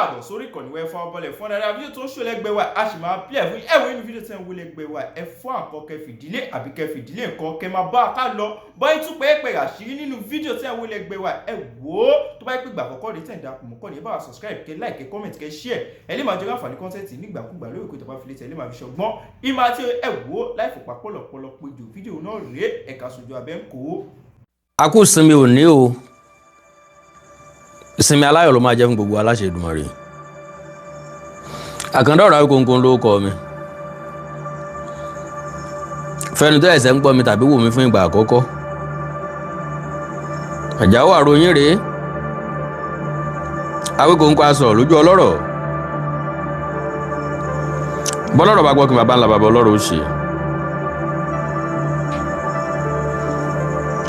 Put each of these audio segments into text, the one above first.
káàbọ̀ sórí ìkànnì wẹ́ fún ọbọ̀lẹ̀ fún dáadáa fídíò tó ń ṣó lẹ́gbẹ̀ẹ́ wa a sì máa pílẹ̀ fún ẹ̀wọ̀ inú fídíò tẹ́ ń wó lẹ́gbẹ̀ẹ́ wa ẹ fún àkọ́ kẹfìdílé àbí kẹfìdílé nǹkan kẹ máa bá a ká lọ bọ́ itú pẹ́ẹ́pẹ́ àṣírí nínú fídíò tẹ́ ń wó lẹ́gbẹ̀ẹ́ wa ẹ wò ó tó bá yẹ pé ìgbà àkọ́kọ́ rí tẹ̀ ń darapọ̀ mọ́ kọ́ni ẹ bá wa subscribe kẹ like kẹ comment kẹ share ẹ lè máa jẹ́ àǹfààní kọ́ńtẹ́ǹtì nígbàkúgbà lórí ìkó ìtàbá filẹ̀ tẹ̀ ẹ lè máa fi ṣọgbọ́n ìmọ̀ àti ẹ wò ó láì fòpá pọ̀lọpọ̀lọ péjọ fídíò náà rèé ẹ̀ka sojú abẹ́ ń kó. a kú ìsinmi òní o ìsinmi aláyọ̀ ló máa jẹ́ fún gbogbo aláṣẹ Èdùmàrè. Àkàndá ọ̀rọ̀ Awikonko ló kọ mi fẹ́ni tó ẹ̀sẹ̀ ń gbọ́ mi tàbí wò mí fún ìgbà àkọ́kọ́. Àjàó àròyìn rèé Awikonko a sọ̀rọ̀ lójú ọlọ́rọ̀ bọ́lọ́rọ̀ bá gbọ́ kí bàbá ńlá bàbá ọlọ́rọ̀ ó ṣe.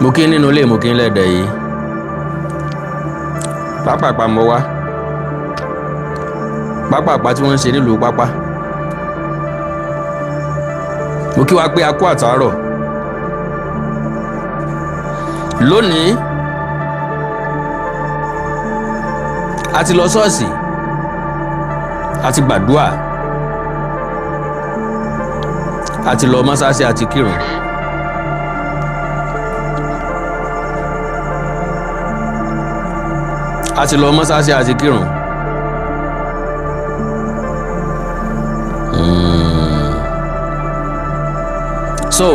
mo kí nínú ilé mo kí ń lẹ́dẹ̀ yìí pápápá mo wá pápápá tí wọ́n ń ṣe nílùú pápá mo kí wa pé a kú àtàárọ̀ lónìí a ti lọ ṣọ́ọ̀ṣì a ti gbàdúrà a ti lọ mọ́sáàsì a ti kírun a ti lọ mọ́sáàsì a ti kírun. So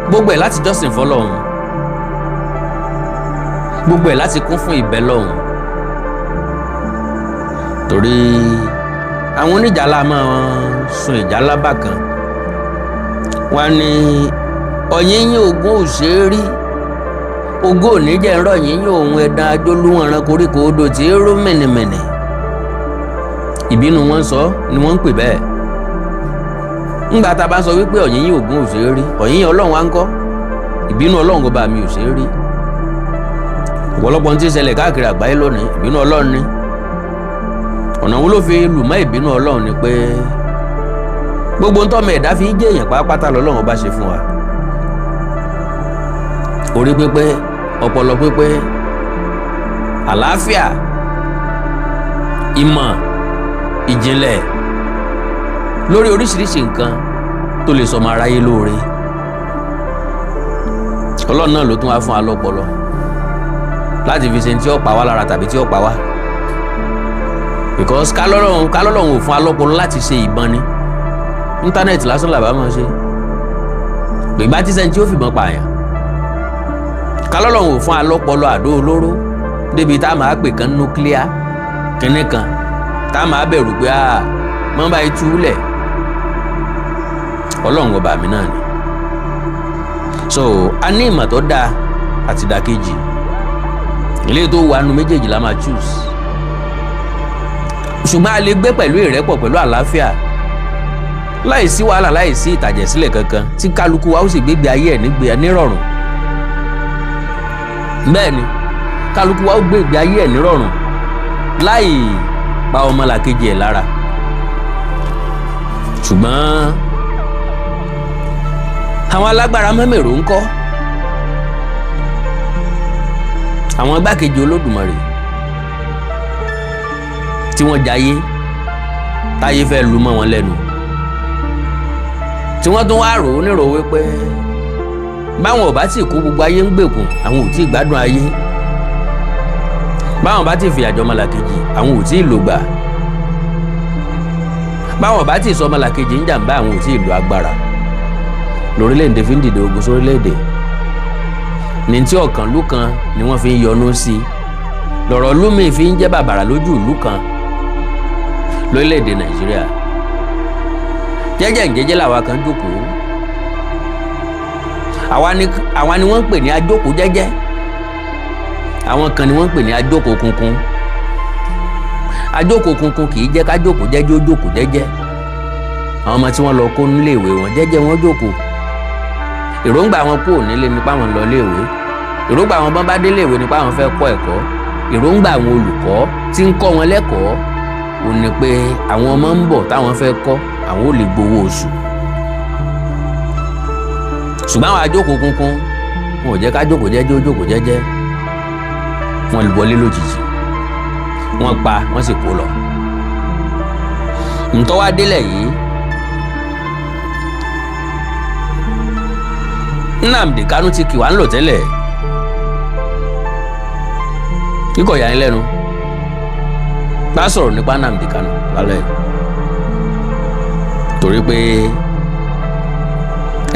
gbogbo ẹ̀ láti jọ́sìn fọ́lọ́run gbogbo ẹ̀ láti kún fún ìbẹ̀ lọ́hùn torí àwọn oníjàlá máa sun ìjálá bákan wọ́n ní ọ̀yìnyín ogún òṣèré ogún òní jẹ́ ńrọ̀ yìnyín òun ẹ̀dá ajólúwọ̀nrán koríko odò tí ó rú mẹ̀nìmẹ̀nì ìbínú wọn sọ ni wọ́n ń pè bẹ́ẹ̀. ńgbà tá a bá sọ wípé ọ̀yìnyín ògún ò ṣeé rí ọ̀yìnyín ọlọ́run á ń kọ́ ìbínú ọlọ́run ọba mi ò ṣeé rí ọ̀pọ̀lọpọ̀ tí ń ṣẹlẹ̀ káàkiri àgbáyé lónìí ìbínú ọlọ́run ni ọ̀nà wo ló fi lù mọ́ ìbínú ọlọ́run ni pé gbogbo ntọ́mọ ẹ̀dá fi jẹ́ èèyàn pátápátá lọ́lọ́run ọba ṣe fún wa orí pípé ọpọlọ pípé àlàáfíà ìmọ̀ ìjìnlẹ̀ lórí oríṣiríṣi nǹkan tó lè sọmọ aráyé lóore ọlọ́run náà ló tún wá fún wa lọ́pọlọ láti fi ṣe tí ó pa wá lára tàbí tí ó pa wá because kálọ́lọ́run ò fún wa lọ́pọlọ láti ṣe ìbọn ni íńtánẹ́ẹ̀tì lásán làbá máa ṣe gbègbà tí sẹ́ni tí ó fìbọn pààyàn kálọ́lọ́run ò fún wa lọ́pọlọ àdó olóró débi tá a máa pè kan núclear kínní kan tá a máa bẹ̀rù pé mọ́ bá yìí túlẹ̀ ọlọ́run ọba mi náà ni so a ní ìmọ̀ tó dáa àti ìdàkejì ilé tó wà nù méjèèjì la máa choose ṣùgbọ́n a lè gbé pẹ̀lú ìrẹ́pọ̀ pẹ̀lú àlàáfíà láìsí wàhálà láìsí ìtàjẹ̀sílẹ̀ kankan tí kálukú wa ó sì gbégbé ayé ẹ̀ nígbé nírọ̀rùn bẹ́ẹ̀ ni kálukú wa ó gbégbé ayé ẹ̀ nírọ̀rùn láì pa ọmọlàkejì ẹ̀ lára ṣùgbọ́n àwọn alágbára mẹ́mẹ̀rọ ń kọ́ àwọn igbákejì olódùmarè tí wọ́n jayé táyé fẹ́ lu mọ́ wọn lẹ́nu tí wọ́n tún wá rò ó nírò wípé báwọn ò bá tí kó gbogbo ayé ń gbèkùn àwọn ò tí gbádùn ayé báwọn bá tí fìyàjọ ọmọlàkejì àwọn ò tí lògbà báwọn bá tí sọ ọmọlàkejì ń jàǹbá àwọn ò tí lo agbára lórílẹ̀‐èdè fi ń dìde ogun sórílẹ̀‐èdè ní tí ọ̀kan lú kan ni wọ́n fi ń yọnú sí lọ̀rọ̀ lúmi fi ń jẹ́ bàbàrà lójú ìlú kan lórílẹ̀‐èdè Nàìjíríà jẹ́jẹ́ làwa kan jókòó àwa ni wọ́n ń pè ní ajókòó jẹ́jẹ́ àwọn kan ni wọ́n ń pè ní ajókòó kunkun ajókòó kunkun kì í jẹ́ ká jókòó jẹ́jẹ́ ó jókòó jẹ́jẹ́ àwọn ọmọ tí wọ́n lọ kó nílé ìwé wọn jẹ́jẹ́ wọn jókòó èròǹgbà wọn kò nílé nípa wọn lọ léèwé èròǹgbà wọn bá délé ìwé nípa wọn fẹ́ kọ́ ẹ̀kọ́ èròǹgbà àwọn olùkọ́ tí ń kọ́ wọn lẹ́kọ̀ọ́ ò ní pé àwọn ọmọ ń bọ̀ táwọn fẹ́ kọ́ àwọn ò lè gbowó oṣù ṣùgbọ́n àwọn ajókòó kunkun wọn ò jẹ́ ká jókòó jẹ́jẹ́ ó jókòó jẹ́jẹ́ wọn lè wọlé lójijì wọ́n pa wọ́n sì kó lọ. ntọ́wá délẹ̀ yìí Nnamdi Kanu ti kì wá ń lò tẹ́lẹ̀ kíkọ̀ yà ń lẹ́nu bá sọ̀rọ̀ nípa Nnamdi Kanu lálẹ́ torí pé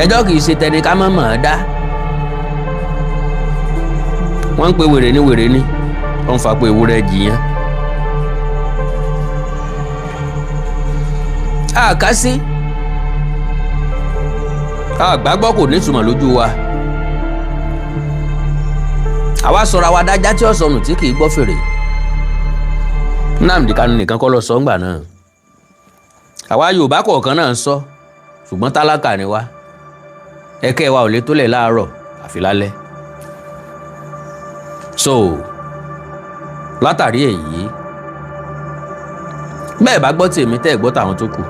ẹjọ́ kìí ṣe tẹni ká mọ̀ ọ́ dá wọ́n ń pe wèrè ní wọ́n ń fa pé ewúrẹ́ jiyàn àkásí àgbàgbọ́ kò nítumọ̀ lójú wa àwa sọ̀rọ̀ àwa dájá tí ó sọnù tí kì í gbọ́ fèrè Nnamdi Kanu nìkan kọ́ lọ sọ ńgbà náà àwa Yorùbá kọ̀ọ̀kan náà ń sọ ṣùgbọ́n tálákà ni wá ẹ̀kẹ́ wa ò lè tólẹ̀ láàárọ̀ àfi lálẹ́ so látàrí èyí bẹ́ẹ̀ bá gbọ́ tèmi tẹ́ ẹ̀ gbọ́ tàwọn tó kù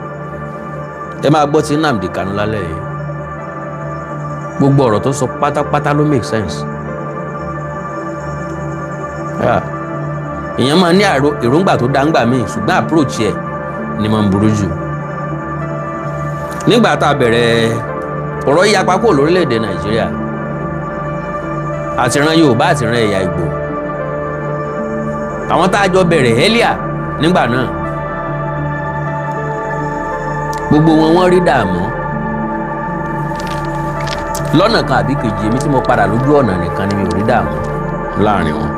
ẹ máa gbọ́ ti Nnamdi Kanu lálẹ́ yìí gbogbo ọ̀rọ̀ tó sọ pátápátá ló make sense èèyàn máa ní èròǹgbà tó dáńgbà míì ṣùgbọ́n approach ẹ̀ ni mo ń burú jù nígbà tá a bẹ̀rẹ̀ ọ̀rọ̀ yíyapa kúrò lórílẹ̀‐èdè Nàìjíríà àtìran Yorùbá àtìran ẹ̀yà Ìgbò àwọn tá a jọ bẹ̀rẹ̀ earlier nígbà náà gbogbo wọn rí dààmú lọ́nà kan àbí kejì èmi tí mo padà lójú ọ̀nà nìkan ni mi ò rí dààmú láàrin wọn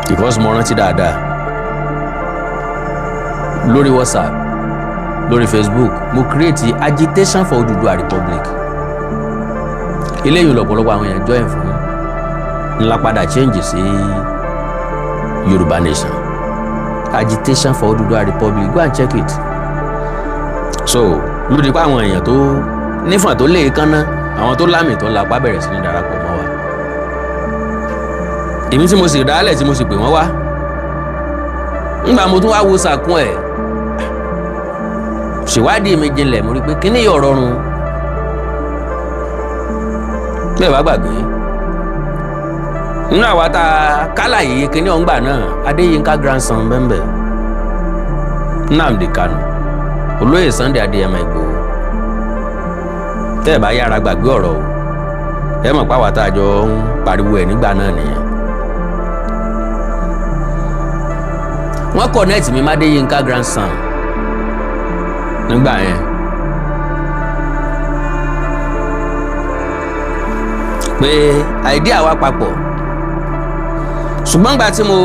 because mo rántí dáadáa lórí WhatsApp lórí Facebook mo create agitation for Oduduwa Republic eléyìí lọ́pọ̀lọpọ̀ àwọn èèyàn join fún ńlá padà change sí Yorùbá Nation agitation for Oduduwa Republic go and check it so lórí pa àwọn èèyàn tó nífọ̀n tó lè kánná àwọn tó lámì tó lápá bẹ̀rẹ̀ sí ní darapọ̀ mọ́ wa èmi tí mo sì dálẹ̀ tí mo sì pè wọ́n wá ńgbà mo tún wá wo sàkún ẹ̀ ṣèwádìí mi jinlẹ̀ mo rí pé kíní yọ̀ rọrùn bẹ́ẹ̀ bá gbàgbé nínú àwa tá a kálà yìí kíní ọ̀ngbà náà Adéyínká grandson bẹ́ẹ̀ Nnamdi Kanu olóyè Sunday Adéyẹmọ Ìgbòho tẹ́ ẹ̀ bá yára gbàgbé ọ̀rọ̀ o ẹ mọ̀ pàwọ́ tá a jọ ń pariwo ẹ̀ nígbà náà nìyẹn wọ́n connect mi má Adéyínká grandson nígbà yẹn pé idea wa papọ̀ ṣùgbọ́n gbà tí mo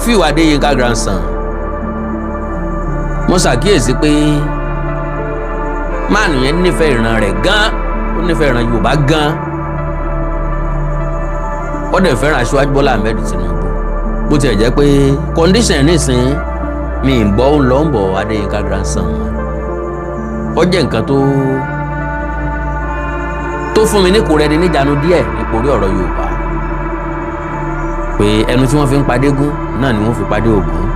fíw Adéyínká grandson mo ṣàkíyèsí pé máàlù yẹn nífẹ̀ẹ́ ìran rẹ̀ gan ó nífẹ̀ẹ́ ìran Yorùbá gan ó dẹ̀ fẹ́ràn Aṣíwájú Bọ́lá Ahmed Tinubu bó tiẹ̀ jẹ́ pé condition nísìn mi ń bọ́ ń lọ ń bọ̀ Adéyínká grandson ó jẹ́ nǹkan tó fún mi ní kò rẹni níjànú díẹ̀ nítorí ọ̀rọ̀ Yorùbá pé ẹnu tí wọ́n fi ń padé gún náà ni wọ́n fi padé Ògún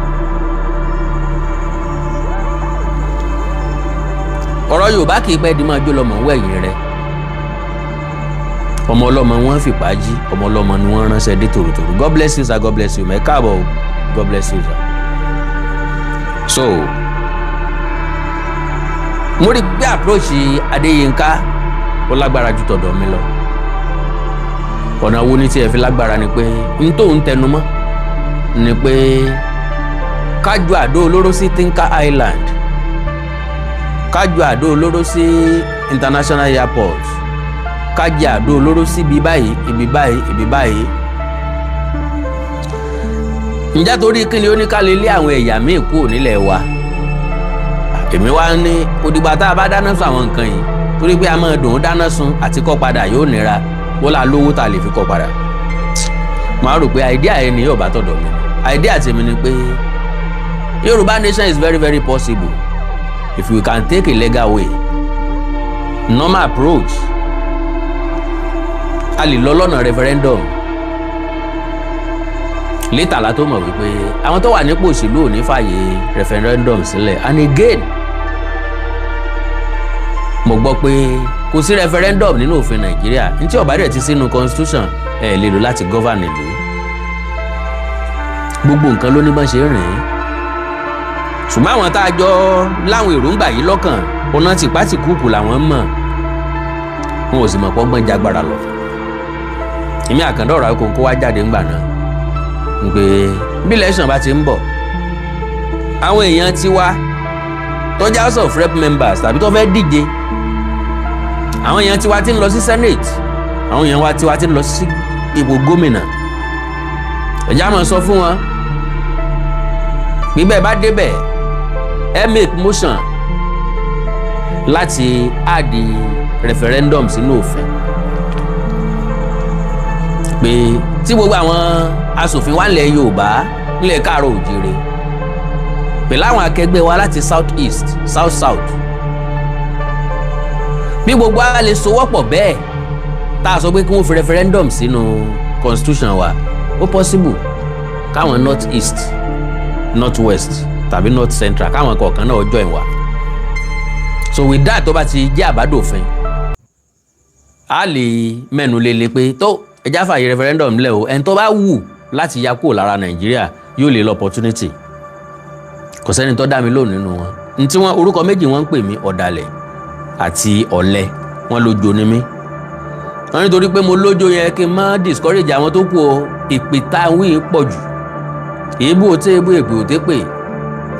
ọ̀rọ̀ Yorùbá kì í pẹ́ di máa jó lọ́mọ ń wẹ̀yìn rẹ̀ ọmọ ọlọ́mọ wọn fìpá jí ọmọ ọlọ́mọ ni wọ́n ránṣẹ́ dé tòrótòró God bless you sir God bless you mẹ́ káàbọ̀ o God bless you sir. So mo rí pé approach Adéyínká ó lágbára ju tọ̀dọ̀ mi lọ ọ̀nà wo ni tí ẹ fi lágbára ni pé n tó ń tẹnu mọ́ ni pé kájú àdó olóró sí Tinker Island kájú àdó olóró sí International Airport kájú àdó olóró sí ibi báyìí ibi báyìí ibi báyìí ǹjẹ́ torí kí ni ó ní ká lè lé àwọn ẹ̀yà míì kúrò nílẹ̀ wa èmi wá ní òdìgbà tá a bá dáná sun àwọn nǹkan yìí torí pé a máa dùn ún dáná sun àti kọ́ padà yóò nira wọ́n la lówó tá a lè fi kọ́ padà màá rò pé àìdíà yẹn ni yóò bá tọ̀dọ̀ mi àìdíà tèmi ni pé Yorùbá nation is very very possible if we can take a legal way normal approach a lè lọ lọ́nà referendum létà la tó mọ̀ wípé àwọn tó wà nípò òṣèlú ò ní fààyè referendum sílẹ̀ and again mo gbọ́ pé kò sí referendum nínú òfin Nàìjíríà ntí ó bá dẹ̀ ti sínú constitution ẹ̀ lè lò láti govern ìlú gbogbo nǹkan ló ní bọ́n ṣe rìn ín ṣùgbọ́n àwọn tá a jọ láwọn èròǹgbà yìí lọ́kàn ọ̀nà tìpátìkúùkù làwọn mọ̀ wọn ò sì mọ̀ pọ́gbọ́n jágbára lọ. èmi Àkàndá Ọ̀rọ̀ Awíkonko wá jáde ńgbà náà ń pé bí election bá ti ń bọ̀ àwọn èèyàn tiwa tó jẹ́ House of Rep members tàbí tó fẹ́ díje àwọn èèyàn tiwa ti ń lọ sí Senate àwọn èèyàn wa tiwa ti ń lọ sí ipò gómìnà ẹ̀já máa sọ fún wọn bí bẹ́ẹ̀ bá débẹ̀ ẹ make motion láti add referendum sínú òfin pé tí gbogbo àwọn asòfin wa nílẹ̀ Yorùbá nílẹ̀ Káàárọ̀ Oòjíire pẹ̀lú àwọn akẹgbẹ́ wa láti South East South South bí gbogbo a lè sowọ́pọ̀ bẹ́ẹ̀ tá a sọ pé kí wọ́n fi referendum sínú constitution wa ó possible káwọn North East North West tàbí North Central káwọn kọ̀ọ̀kan náà join wa so with that tó bá ti jẹ́ àbádòfin a lè mẹ́nu lélẹ̀ pé tó ẹjá fààyè referendum lẹ̀ o ẹni tó bá wù láti ya kúrò lára Nàìjíríà yóò lè lọ opportunity kò sẹ́ni tó dá mi lóhùn nínú wọn ntí wọn orúkọ méjì wọn ń pè mí ọ̀dàlẹ̀ àti ọ̀lẹ wọn lójo ní mí wọn nítorí pé mo lójo yẹn kí n má discourage àwọn tó kù o ìpè tá a wí pọ̀ jù èébú òtẹ́ èébú èpè òtẹ́ pè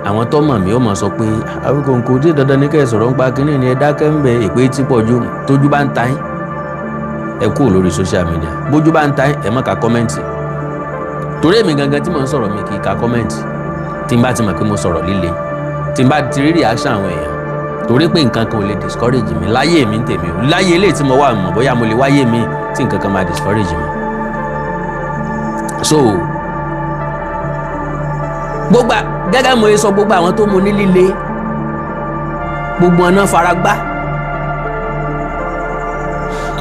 àwọn tó mọ̀ mí ó mọ̀ sọ pé Awíkonko tí dandan ní kẹ́ ẹ̀ sọ̀rọ̀ ń pa kínní ni ẹ dákẹ́ ń bẹ èpè tí pọ̀ jù tójú bá ń ta yín ẹ kúrò lórí social media bójú bá ń ta yín ẹ má ka kọ́mẹ́ǹtì torí èmi gangan tí mò ń sọ̀rọ̀ mi kì í ka kọ́mẹ́ǹtì tí n bá ti mọ̀ pé mo sọ̀rọ̀ líle tí n bá ti rí reaction àwọn èèyàn torí pé nǹkan kan ò lè discourage mi láyé mi ń tèmi o láyé eléyìí tí mo wà mọ̀ bóyá mo lè wáyé mi tí nǹkan kan máa discourage mi so gbogbo gẹ́gẹ́ mo sọ gbogbo àwọn tó mu ní líle gbogbo ọ̀nà faragbá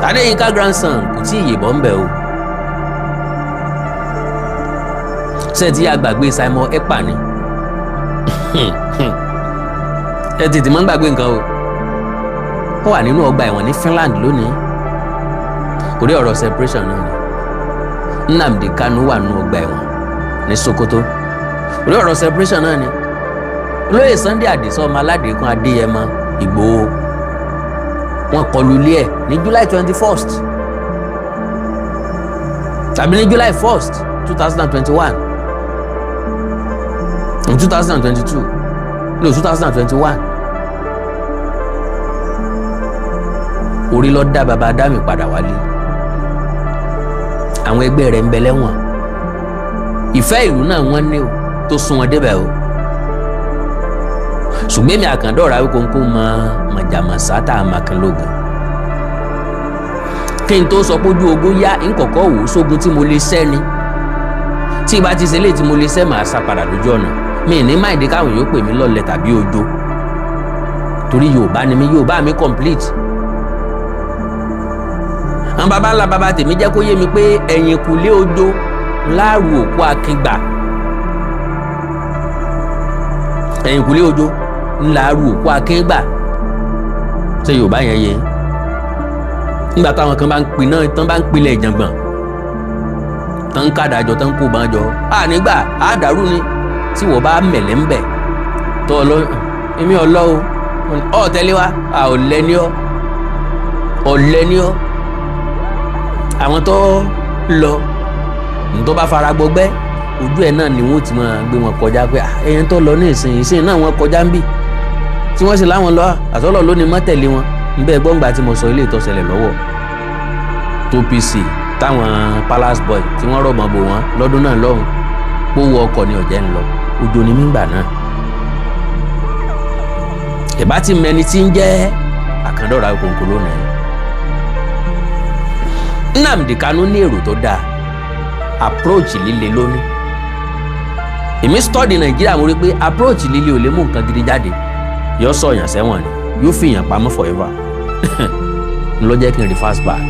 Adéyínká grandson kò tí ì yìnbọn ń bẹ̀ o ṣe ti àgbàgbé Simon Ekpa ni ẹ tètè mọ́ ń gbàgbé nǹkan o ó wà nínú ọgbà ẹ̀wọ̀n ní Finland lónìí orí ọ̀rọ̀ separation náà ni Nnamdi Kanu wà nínú ọgbà ẹ̀wọ̀n ní Sokoto orí ọ̀rọ̀ separation náà ni olóyè Sunday Adéṣọ́ ọmọ Aládékun Adéyẹmọ Ìgbòho wọ́n kọlù ilé ẹ̀ ní July 21st tàbí ní July 1st 2021 in 2022 no 2021 orí ló dá baba Adami padà wálé àwọn ẹgbẹ́ rẹ̀ ń bẹ lẹ́wọ̀n ìfẹ́ ìlú náà wọ́n ní o tó sún wọn débẹ̀ o ṣùgbọ́n èmi Àkàndá Ọ̀rọ̀ Awíkonko mọ̀jàmọ̀sá tá a máa kan lógun kí n tó sọ pé ojú ogun yá nkọ̀kọ́ wò ó sógun tí mo lè sẹ́ ni tí ìbá ti ṣe léyìí tí mo lè sẹ́ màá sá padà lójú ọ̀nà mi ní máìdí káwọn yóò pè mí lọ́lẹ̀ tàbí ojo torí Yorùbá ni mí Yorùbá mi complete àwọn baba ńlá baba tèmi jẹ́ kó yé mi pé ẹ̀yìn kùlé ojo láàrú òkú akíngbà ẹ̀yìn kùlé ojo ńláàrú òkú akíngbà ṣe Yorùbá yẹn yé nígbà táwọn kan bá ń pin náà tán bá ń pilẹ̀ ìjàngbọ̀n tán ń kádàjọ tán ń kó bán jọ nígbà àdàrú ni tí wọ́n bá mẹ̀lẹ́ ń bẹ̀ tó ọlọ́ èmi ọlọ́ o ọ̀ tẹ́lẹ̀ wá ọ̀lẹ́ ni ọ́ ọ̀lẹ́ ni ọ́ àwọn tó lọ tó bá fara gbọgbẹ́ ojú ẹ̀ náà ni wọ́n ti máa gbé wọn kọjá pé ẹ̀yẹn tó lọ ní ìsìn náà wọ́n kọjá ń bì tí wọ́n sì láwọn lọ àtọ́lọ̀ lónìí mọ́tẹ̀lé wọn nbẹ gbọ́ngbà tí mo sọ ilé ìtọ́sẹ̀lẹ̀ lọ́wọ́ tó PC táwọn palace boy tí wọ́n rọ̀mọ́ bò wọ́n lọ́dún náà lọ́hùn pówó ọkọ̀ ni ọ̀jẹ̀ ń lọ ojú ni mígbà náà ìbá ti mẹni tí ń jẹ́ Àkàndá Ọ̀rọ̀ Awíkonko lónìí Nnamdi Kanu ní èrò tó dáa approach líle lónìí èmi study Nàìjíríà mo rí pé approach líle ò lè mú nǹkan gidi jáde yóò sọ ọ̀yàn sẹ́wọ̀n ni yóò fi yàn pamọ́ forever ló jẹ́ kí n reverse back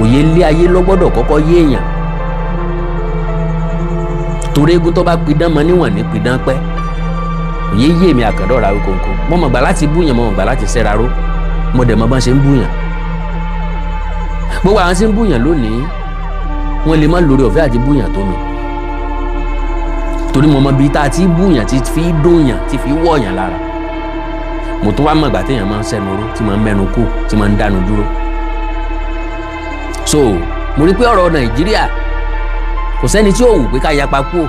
òye ilé ayé ló gbọ́dọ̀ kọ́kọ́ yé èèyàn torí egun tó bá pidán mọ níwọ̀n ní pidán pẹ́ òye yé mi Àkàndá Ọ̀rọ̀ Awíkonko mo mọ̀ gbà láti búyàn mo mọ̀ gbà láti sẹ́ra ró mo dẹ̀ mọ̀ bá ń ṣe ń búyàn gbogbo àwọn tí ń búyàn lónìí wọ́n lè má lórí ọ̀fẹ́ àti búyàn tó mi torí mo mọ bí tá a ti búyàn ti fi dóyàn ti fi wọ̀yàn lára mo tún wá mọ̀ ìgbà téèyàn máa ń sẹ́nu ró tí máa ń mẹ́nu kú tí máa ń dánu dúró. So mo rí pé ọ̀rọ̀ Nàìjíríà kò sẹ́ni tí ò wù pé ká yapa kú o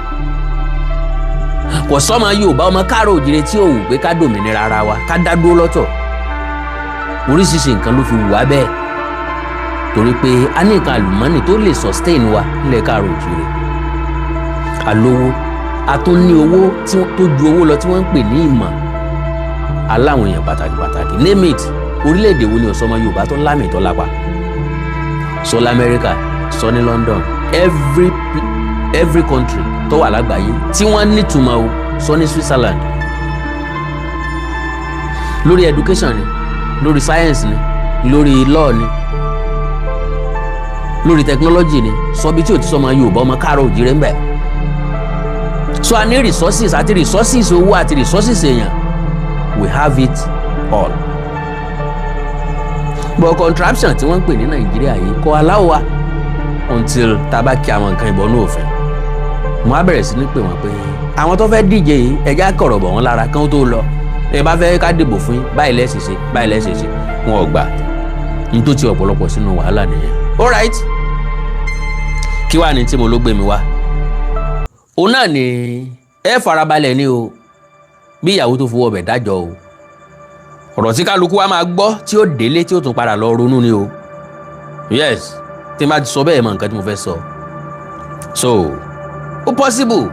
kò sọ́mọ Yorùbá ọmọ káàrọ̀ òjìrè tí ò wù pé ká dòmìnira ara wa ká dá dúró lọ́tọ̀ oríṣiríṣi nǹkan ló fi wù wá bẹ́ẹ̀ torí pé a ní nǹkan àlùmọ́nì tó lè sustain wa nílẹ̀ káàrọ̀ òjìrè alówó a tún ní owó tó ju owó lọ tí wọ́n ń pè ní ìmọ̀ aláwọn èèyàn pàtàkì name it orílẹ̀-èdè wo ni ọ̀sọ́mọ Yorùbá tó lámì tó lápá sọ lamẹ́ríkà sọ ní London every country tó wà lágbàáyé tí wọ́n nítumọ̀ o sọ ní Switzerland lórí education ni lórí science ni lórí law ni lórí technology ni sọ bí tí o ti sọ ọmọ Yorùbá ọmọ káàrọ̀ òjìrè ń bẹ so a ní resources àti resources owó àti resources èèyàn we have it all but contraption tí wọ́n ń pè ní Nàìjíríà yìí kò allow wa until taba kí àwọn nǹkan ìbọnú òfin mo á bẹ̀rẹ̀ sí ní pè wọ́n pé àwọn tó fẹ́ díje yìí ẹja kọ̀rọ̀ bọ̀ wọ́n lára kán tó lọ ẹ bá fẹ́ ká dìbò fún yín báyìí lẹ́sìn ṣe wọn ò gbà n tó ti ọ̀pọ̀lọpọ̀ sínú wàhálà nìyẹn alright kí wàá ní tí mo ló gbé mi wá òun náà ni ẹ farabalẹ̀ ni o bí ìyàwó tó fowó ọbẹ̀ dájọ́ o ọ̀rọ̀ tí kálukú wa máa gbọ́ tí ó délé tí ó tún padà lọ ronú ni o yes tí n bá ti sọ bẹ́ẹ̀ mọ nǹkan tí mo fẹ́ sọ so ó possible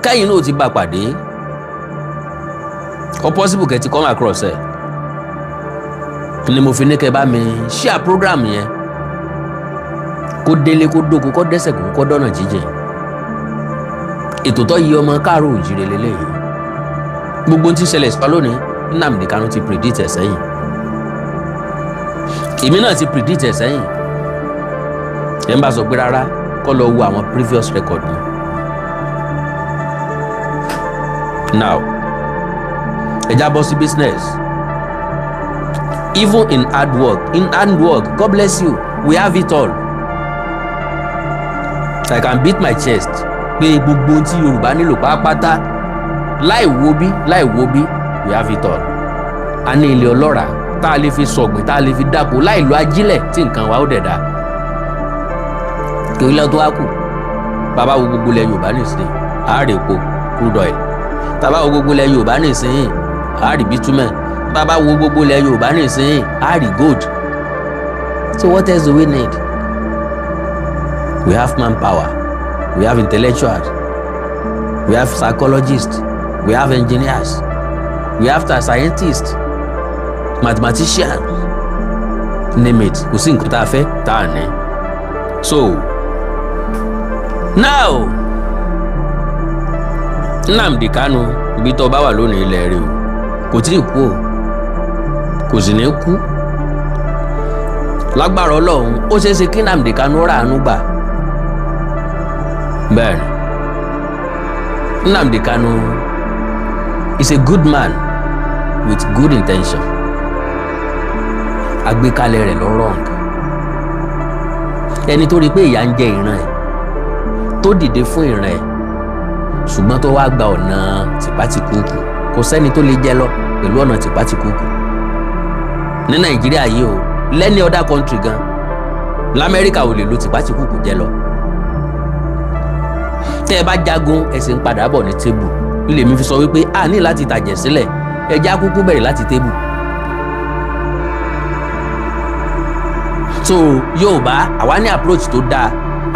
kẹ́yìn náà ti bá pàdé ó possible kẹ́ ti come across ẹ̀ ni mo fi ní kẹ́ bá mi share program yẹn kó délé kó dóko kó dẹ́sẹ̀ kó dọ́nà jíjìn ètò tó yí ọmọ káàrọ̀ òjìrè lélẹ́yìí gbogbo tí ń ṣẹlẹ̀ sípa lónìí Nnamdi Kanu ti predict ẹ̀ sẹ́yìn èmi náà ti predict ẹ̀ sẹ́yìn ẹ̀ ń bá sọ pé rárá kọ́ lọ wo àwọn previous record mi now ẹja bọ́ sí business even in hard work God bless you we have it all I can beat my chest pé gbogbo tí Yorùbá nílò pátápátá láì wo bí we have it all a ní ilẹ̀ ọlọ́ràá tá a lè fi sọ̀gbìn tá a lè fi dáko láì lo ajílẹ̀ tí nǹkan wa ó dẹ̀ dá kí ilé tó wá kù bàbá wo gbogbo ilẹ̀ Yorùbá nìsín àárẹ̀ epo crude oil bàbá wo gbogbo ilẹ̀ Yorùbá nìsín àárẹ̀ bitumen bàbá wo gbogbo ilẹ̀ Yorùbá nìsín àárẹ̀ gold so what else do we need we have manpower we have intellectuals we have psychologists we have engineers we have scientists mathematicians name it kò sí nǹkan tá a fẹ́ tá a ní so now Nnamdi Kanu ibi tó bá wà lónìí ilẹ̀ rẹ̀ o kò tí ì kú o kò sì ní kú lágbára Ọlọ́run ó ṣeé ṣe kí Nnamdi Kanu rà ánú gbà bẹ́ẹ̀ ni Nnamdi Kanu is a good man with good intention àgbékalẹ̀ rẹ̀ lọ wrong ẹni tó rí pé ìyà ń jẹ ìran ẹ̀ tó dìde fún ìran ẹ̀ ṣùgbọ́n tó wá gba ọ̀nà tìpátìkúùkù kò sẹ́ni tó lè jẹ lọ pẹ̀lú ọ̀nà tìpátìkúùkù ní Nàìjíríà yìí o lẹ́ni other country gan l'Amẹ́ríkà ò lè lo tìpátìkúùkù jẹ lọ tẹ́ ẹ bá jagun ẹ̀sìn padà bọ̀ ní tébù ilé mi fi sọ wípé a ní láti tàjẹ̀ sílẹ̀ ẹja kúkú bẹ̀rẹ̀ láti tébù. so Yorùbá àwa ní approach tó dáa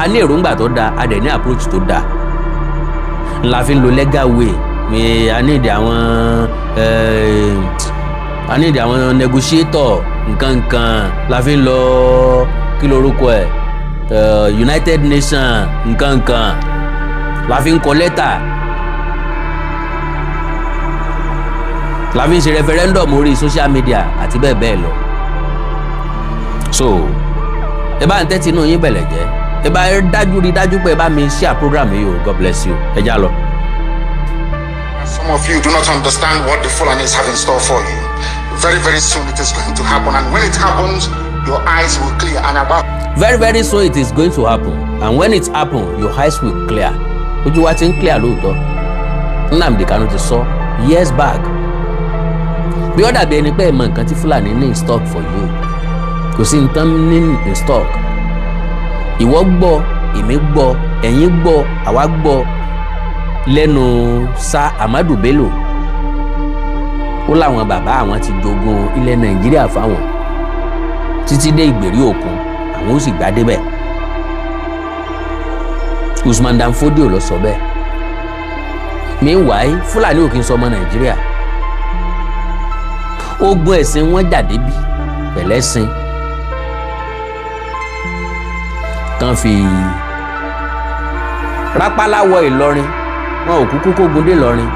a ní èròǹgbà tó dáa a dẹ̀ ní approach tó dáa la fi ń lo legal way mi a ní ìdí àwọn negotiator nǹkan la fi ń lọ kí lorúkọ ẹ̀ United Nations nǹkan la fi ń kọ lẹ́tà la fi ń ṣe referendum orí social media àti bẹ́ẹ̀ bẹ́ẹ̀ lọ so ẹ bá ń tẹ́tí inú yín bẹ̀lẹ̀ jẹ́ ẹ bá rí dájú pé ẹ bá mi share program yìí o God bless you ẹ já lọ. Some of you do not understand what the Fulanis have in store for you. Very, very soon it is going to happen, and when it happens, your eyes will clear and about. Very, very soon it is going to happen, and when it happens, your eyes will clear. ojú wa ti ń clear lóòótọ́. Nnamdi Kanu ti sọ years back. Bí ó dàbí ẹni pé ẹ mọ nǹkan tí Fúlàní ní in stock for you, kò sí nǹkan ní in stock. Ìwọ gbọ́, èmi gbọ́, ẹ̀yin gbọ́, àwa gbọ́ lẹ́nu Sir Ahmadu Bello. Ó láwọn bàbá àwọn ti jogún ilẹ̀ Nàìjíríà fáwọn títí dé ìgbèrí òkun, àwọn ó sì gbà débẹ̀. Usman Dan Fodio ló sọ bẹ́ẹ̀. Meanwhile, Fúlàní ò kí ń sọ ọmọ Nàìjíríà. Ogun ẹ̀sìn wọn jà débi pẹ̀lẹ́sìn. Kan fi rápálá wọ Ìlọrin, wọn ò kúkú kógun dé Ìlọrin.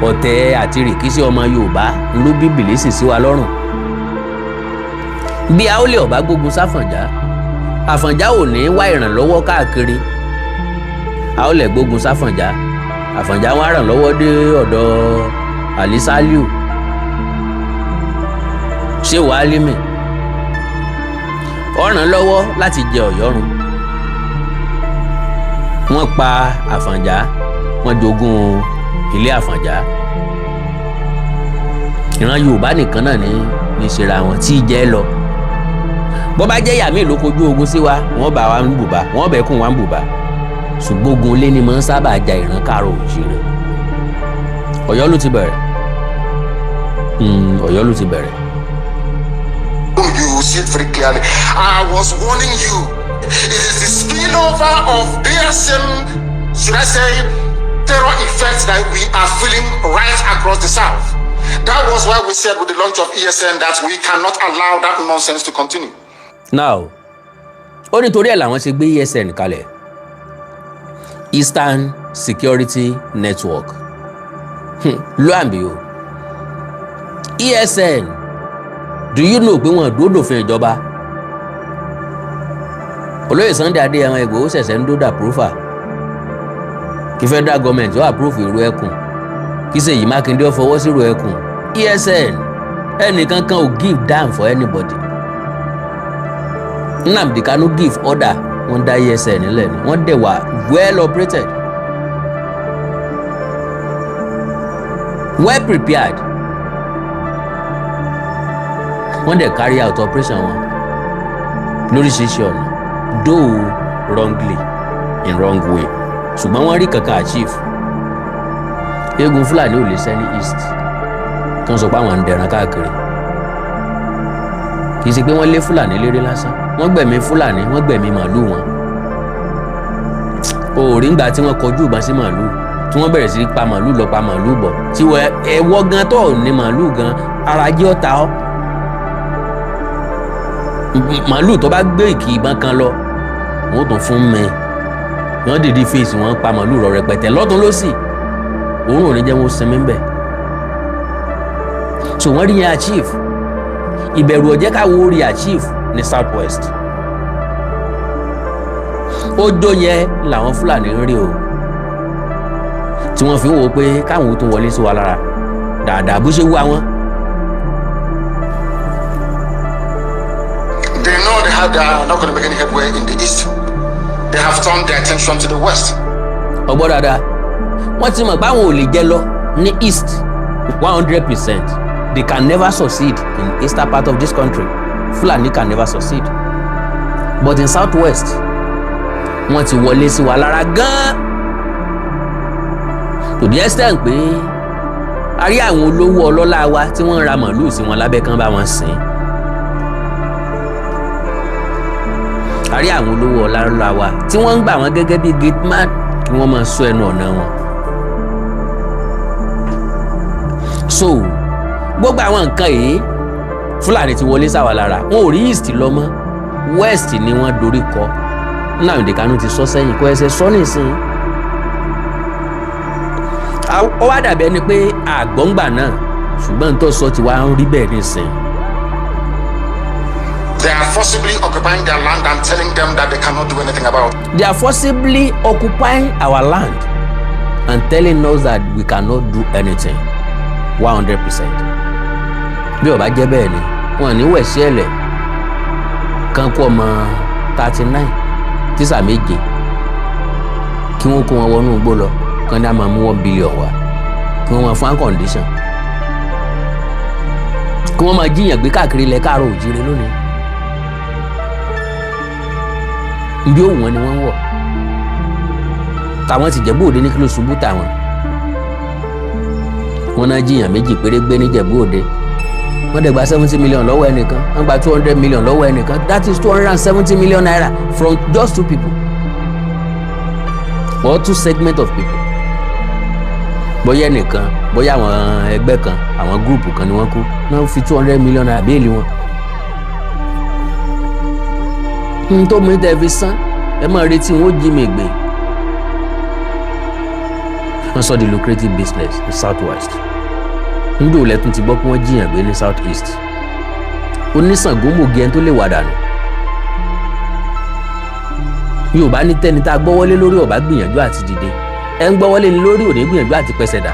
Ọ̀tẹ̀ àti rìkísí ọmọ Yorùbá ló bí bìlísì sí wa lọ́rùn. Bí Aólé ọ̀bá gbógun sáfànjá, Àfọ̀njá ò ní wá ìrànlọ́wọ́ káàkiri. Aólé gbógun sáfànjá, Àfọ̀njá wá ràn lọ́wọ́ dé ọ̀dọ̀ Ali Saliu, Ṣéwù Álímì. Ó ràn lọ́wọ́ láti jẹ Ọ̀yọ́run. Wọ́n pa Àfọ̀njá, wọ́n jogún ilé Àfọ̀njá. Ìran Yorùbá nìkan náà ní ìṣera wọn tí jẹ́ lọ. Bó bá jẹ́ yàmí ló kojú ogun sí wa, wọ́n bá wa ń bùbá, wọ́n bẹ̀ kún wa ń bùbá. Ṣùgbọ́n ogun ilé ni máa ń sábà ja ìran Káàárọ̀ Oòjíire. Ọ̀yọ́ ló ti bẹ̀rẹ̀. Ọ̀yọ́ ló ti bẹ̀rẹ̀. You see it very clearly. I was warning you. It is the spillover of BSM, should I say, terror effects that we are feeling right across the South. That was why we said with the launch of ESN that we cannot allow that nonsense to continue. Now, ó nítorí ẹ̀ làwọn ṣe gbé ESN kalẹ̀, Eastern Security Network. Lo and behold, ESN, do you know pé wọ́n dúró dòfin ìjọba? Olóyè Sunday Adéyẹmọ Ìgbòho ṣẹ̀ṣẹ̀ ń dódà púrófà kí federal government ó approve ìró ẹkùn, kí Ṣèyí Mákindé ó fọwọ́ sí ìró ẹkùn. ESN, ẹnìkan kan ò give damn for anybody. Nnamdi Kanu give order, wọ́n dá ESN nílẹ̀ ni, wọ́n dẹ̀ wà well operated, well prepared. Wọ́n dẹ̀ carry out operation wọn lóríṣiríṣi ọ̀nà, though wrongly, in wrong way. Ṣùgbọ́n wọ́n rí kankan achieve. Eégún Fúlàní ò lè ṣẹ́ ní East kan sọ pé àwọn ń dẹran káàkiri. Kì í ṣe pé wọ́n lé Fúlàní léré lásán, wọ́n gbẹ̀mí Fúlàní, wọ́n gbẹ̀mí màálù wọn. Òòrí ńgbà tí wọ́n kọjú ìbọn sí màálù, tí wọ́n bẹ̀rẹ̀ sí pa màálù lọ pa màálù bọ̀, tí ẹwọ́ gan tó ní màálù gan ara jẹ́ ọ̀tá ọ́. Màálù tó bá gbé ìkì ìbọn kan lọ, wọ́n tún fún mi. Wọ́n dìde fèsì, wọ́n pa màálù rọ rẹpẹtẹ lọ́tún lósì. Òun ò ní jẹ́ wọn sinmi ń bẹ̀. So wọ́n rí yẹn achieve. Ìbẹ̀rù ọ̀jẹ́ káwọ́ rí achieve ní South West. Ọjọ́ yẹn làwọn Fúlàní ń rí o, tí wọ́n fi ń wò pé káwọn tó wọlé sí wa lára dáadáa bó ṣe wú àwọn. They know they are not going to make any headway in the East. They have turned their attention to the West. Ọgbọ́n dáadáa, wọ́n ti mọ̀ pé àwọn ò lè jẹ lọ ní East 100%. They can never succeed in eastern part of this country. Fulani can never succeed. But in South West, wọ́n ti wọlé sí wa lára gan-an. To the extent pé a rí àwọn olówó ọlọ́lá wa tí wọ́n ń ra màálù sí wọn lábẹ́ kan bá wọn sìn. A rí àwọn olówó ọlọ́lá wa tí wọ́n ń gbà wọ́n gẹ́gẹ́ bí gate man kí wọ́n máa ṣọ́ ẹnu ọ̀nà wọn. So gbogbo àwọn nǹkan yìí Fúlàní ti wọlé sáwà lára, wọn ò rí East lọ mọ́, West ni wọ́n dorí kọ. Nnamdi Kanu ti sọ sẹ́yìn kó ẹsẹ̀ sọ nísìnyí. Ó wá dàbí ẹni pé àgbọ̀ngbà náà, ṣùgbọ́n tó sọ ti wá ń rí bẹ́ẹ̀ nísìnyí. They are forcibly occupying their land and telling them that they cannot do anything about it. They are forcibly occupying our land and telling us that we cannot do anything. 100%. Bí ó bá jẹ́ bẹ́ẹ̀ ni wọ́n ní wẹ̀sí ẹ̀lẹ̀ kan kó ọmọ 39 tísà méje kí wọ́n kó wọn wọnú igbó lọ kán ní a máa mú $1 billion wá kí wọ́n máa fún condition kí wọ́n máa jíyàn gbé káàkiri ilẹ̀ káàárọ̀ òjíire lónìí bí òun wọn ni wọ́n ń wọ̀ tàwọn ti Jẹ̀bú Òde ní kí ló ṣubú tàwọn wọn náà jíyàn méjì péré gbé ní Jẹ̀bú Òde wọ́n dẹ̀ gba $70 million lọ́wọ́ ẹnìkan wọ́n gba $200 million lọ́wọ́ ẹnìkan that is $270 million from just 2 people or 2 segments of people bóyá ẹnìkan bóyá àwọn ẹgbẹ́ kan àwọn gúrùpù kan ni wọ́n kú náà fi $200 million béèlì wọn. n tó mú tẹ́ fi san ẹ máa retí wọn ó jí mi gbé. wọ́n sọ the lucrative business ní south west ndó lẹ́tún ti gbọ́ pé wọ́n jiyàn gbé ní south east oníṣàngó mògì ẹni tó lè wà dànù. Yorùbá ní tẹ́ni tá a gbọ́wọ́lé lórí ọ̀bá gbìyànjú àti dìde ẹ ń gbọ́wọ́lé ní lórí òní gbìyànjú àti pẹ́sẹ̀ dà.